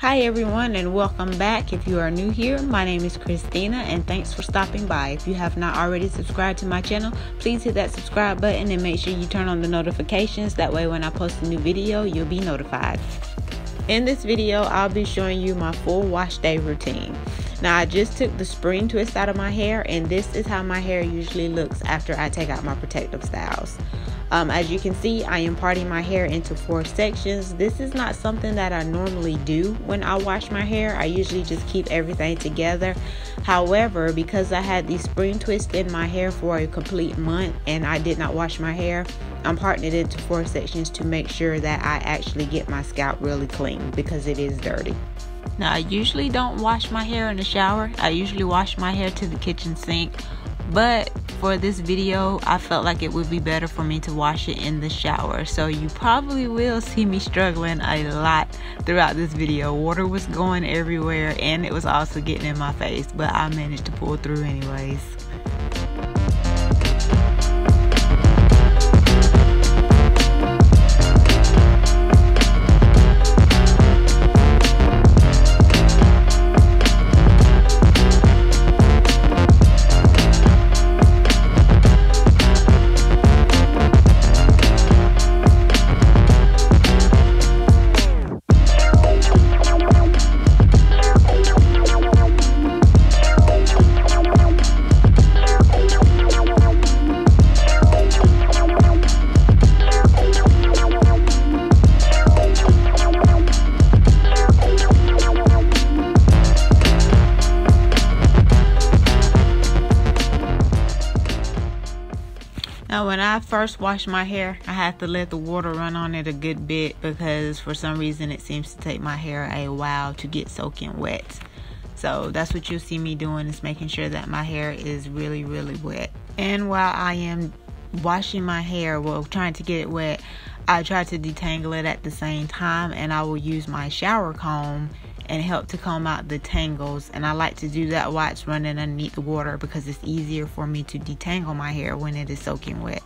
Hi everyone, and welcome back. If you are new here, my name is Christina and thanks for stopping by. If you have not already subscribed to my channel, please hit that subscribe button and make sure you turn on the notifications. That way when I post a new video, you'll be notified. In this video, I'll be showing you my full wash day routine. Now, I just took the spring twist out of my hair, and this is how my hair usually looks after I take out my protective styles. As you can see, I am parting my hair into 4 sections. This is not something that I normally do when I wash my hair. I usually just keep everything together. However, because I had the spring twist in my hair for a complete month and I did not wash my hair, I'm parting it into 4 sections to make sure that I actually get my scalp really clean because it is dirty. Now, I usually don't wash my hair in the shower. I usually wash my hair to the kitchen sink. But for this video, I felt like it would be better for me to wash it in the shower. So you probably will see me struggling a lot throughout this video. Water was going everywhere and it was also getting in my face, but I managed to pull through anyways. Now, when I first wash my hair, I have to let the water run on it a good bit because for some reason it seems to take my hair a while to get soaking wet. So that's what you'll see me doing, is making sure that my hair is really wet. And while I am washing my hair, well, trying to get it wet, I try to detangle it at the same time, and I will use my shower comb and help to comb out the tangles. And I like to do that while it's running underneath the water because it's easier for me to detangle my hair when it is soaking wet.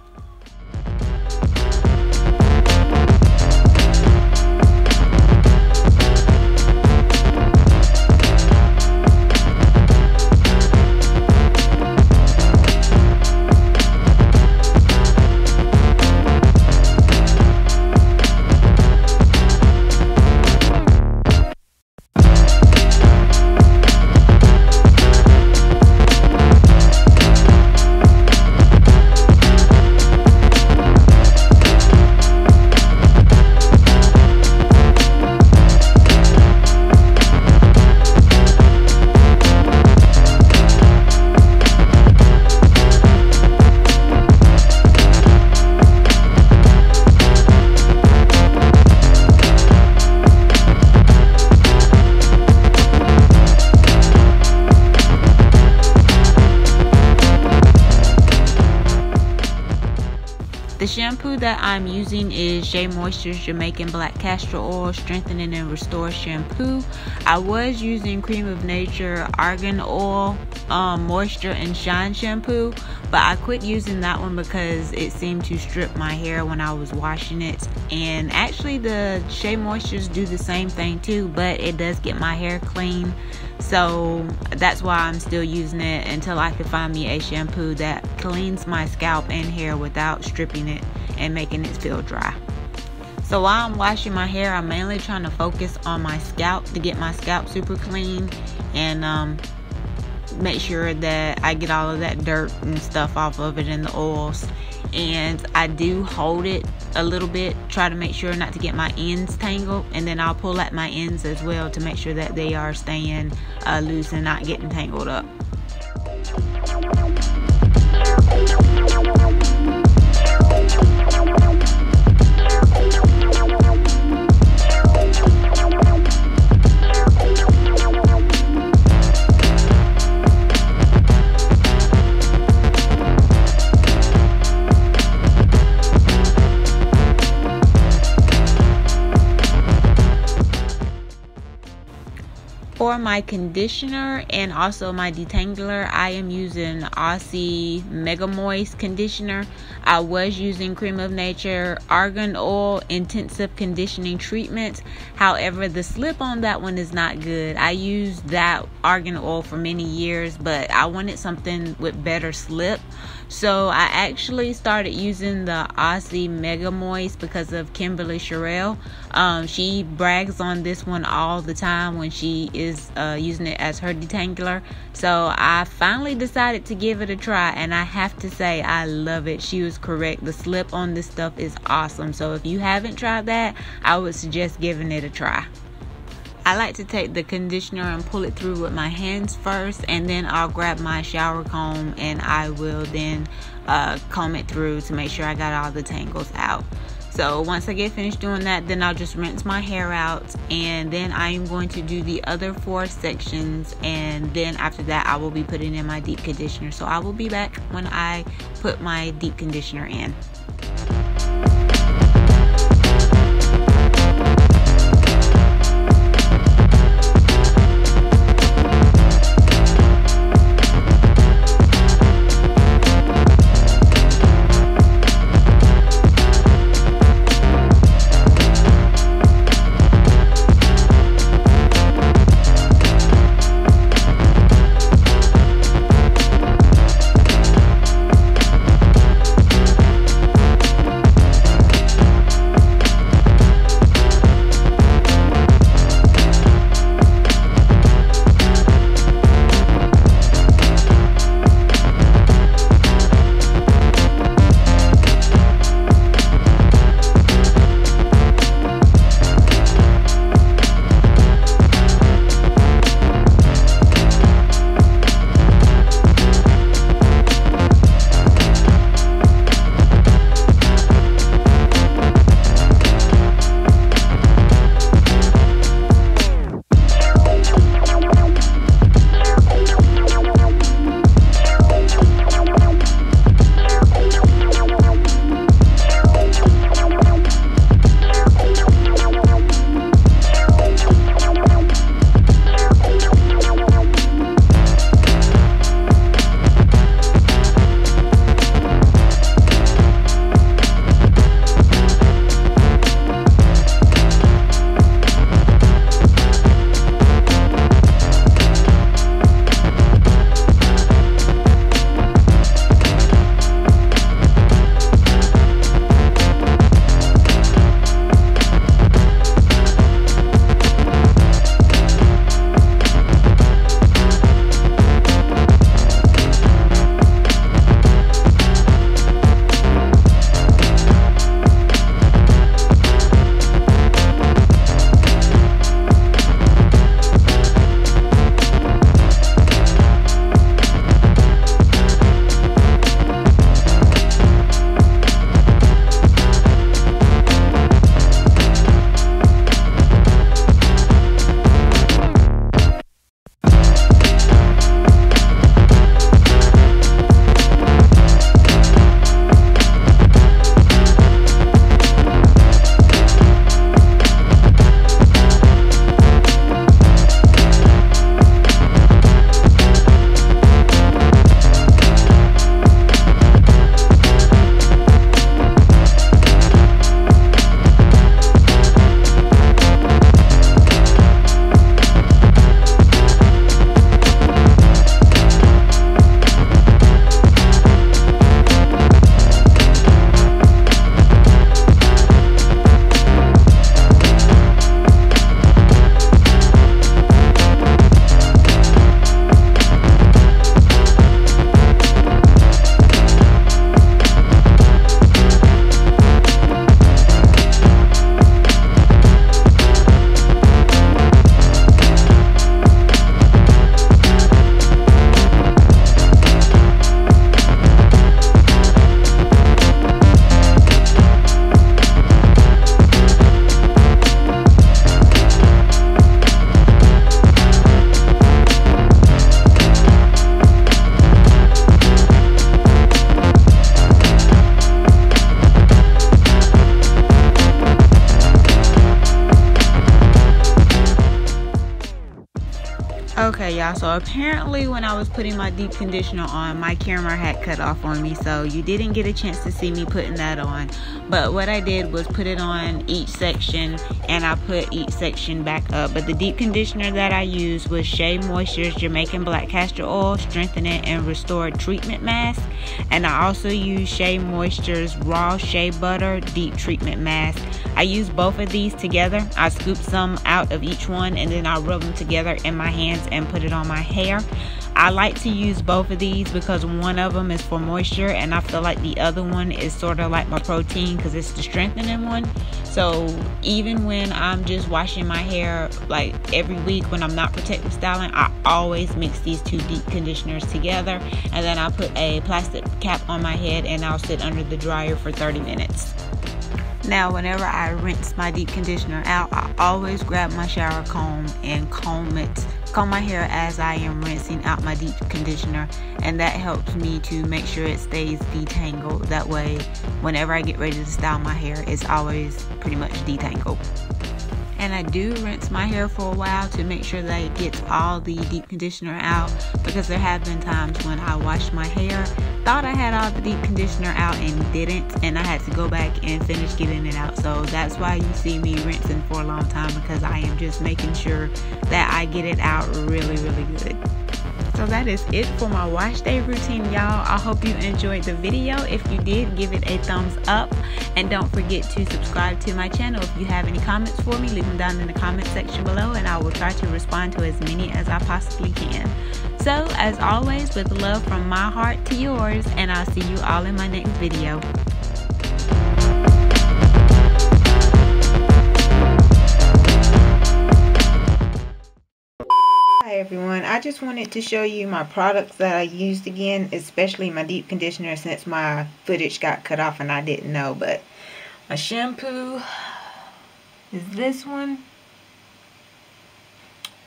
The shampoo that I'm using is Shea Moisture's Jamaican Black Castor Oil Strengthening and Restore Shampoo. I was using Cream of Nature Argan Oil Moisture and Shine Shampoo, but I quit using that one because it seemed to strip my hair when I was washing it. And actually the Shea Moistures do the same thing too, but it does get my hair clean. So that's why I'm still using it until I can find me a shampoo that cleans my scalp and hair without stripping it and making it feel dry. So while I'm washing my hair, I'm mainly trying to focus on my scalp to get my scalp super clean and make sure that I get all of that dirt and stuff off of it and the oils. And I do hold it a little bit, try to make sure not to get my ends tangled, and then I'll pull at my ends as well to make sure that they are staying loose and not getting tangled up. for my conditioner and also my detangler, I am using Aussie Mega Moist conditioner. I was using Cream of Nature Argan Oil Intensive Conditioning Treatment. However, the slip on that one is not good. I used that argan oil for many years, but I wanted something with better slip. So I actually started using the Aussie Mega Moist because of Kimberly Sherrill. She brags on this one all the time when she is using it as her detangler. So I finally decided to give it a try, and I have to say I love it. She was correct. The slip on this stuff is awesome. So if you haven't tried that, I would suggest giving it a try. I like to take the conditioner and pull it through with my hands first, and then I'll grab my shower comb and I will then comb it through to make sure I got all the tangles out. So once I get finished doing that, then I'll just rinse my hair out, and then I am going to do the other 4 sections, and then after that I will be putting in my deep conditioner. So I will be back when I put my deep conditioner in. Okay, y'all, so apparently when I was putting my deep conditioner on, my camera had cut off on me, so you didn't get a chance to see me putting that on. But what I did was put it on each section, and I put each section back up. But the deep conditioner that I used was Shea Moisture's Jamaican Black Castor Oil Strengthening and Restored Treatment Mask, and I also used Shea Moisture's Raw Shea Butter Deep Treatment Mask. I used both of these together. I scooped some out of each one, and then I rubbed them together in my hands and put it on my hair. I like to use both of these because one of them is for moisture, and I feel like the other one is sort of like my protein because it's the strengthening one. So even when I'm just washing my hair like every week when I'm not protective styling, I always mix these two deep conditioners together, and then I put a plastic cap on my head and I'll sit under the dryer for 30 minutes. Now, whenever I rinse my deep conditioner out, I always grab my shower comb and comb my hair as I am rinsing out my deep conditioner, and that helps me to make sure it stays detangled. That way, whenever I get ready to style my hair, it's always pretty much detangled. And I do rinse my hair for a while to make sure that it gets all the deep conditioner out, because there have been times when I washed my hair, thought I had all the deep conditioner out and didn't, and I had to go back and finish getting it out. So that's why you see me rinsing for a long time, because I am just making sure that I get it out really good. So that is it for my wash day routine, y'all. I hope you enjoyed the video. If you did, give it a thumbs up, and don't forget to subscribe to my channel. If you have any comments for me, leave them down in the comment section below, and I will try to respond to as many as I possibly can. So as always, with love from my heart to yours, and I'll see you all in my next video. Hi everyone, I just wanted to show you my products that I used again, especially my deep conditioner, since my footage got cut off and I didn't know. But my shampoo is this one,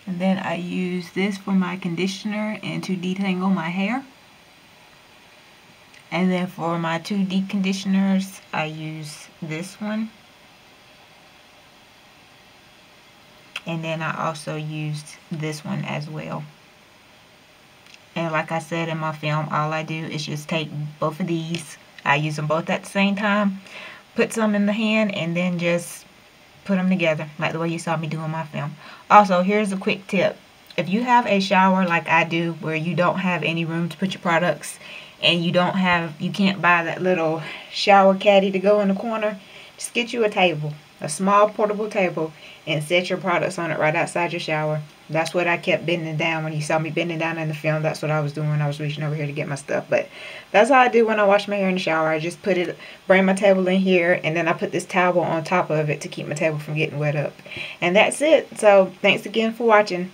and then I use this for my conditioner and to detangle my hair. And then for my two deep conditioners, I use this one. And then I also used this one as well. And like I said in my film, all I do is just take both of these. I use them both at the same time, put some in the hand, and then just put them together like the way you saw me do in my film. Also, here's a quick tip. If you have a shower like I do, where you don't have any room to put your products, and you can't buy that little shower caddy to go in the corner, just get you a table, a small portable table, and set your products on it right outside your shower. That's what I kept bending down. When you saw me bending down in the film, that's what I was doing. I was reaching over here to get my stuff. But that's how I do when I wash my hair in the shower. I just bring my table in here, and then I put this towel on top of it to keep my table from getting wet up. And that's it. So thanks again for watching.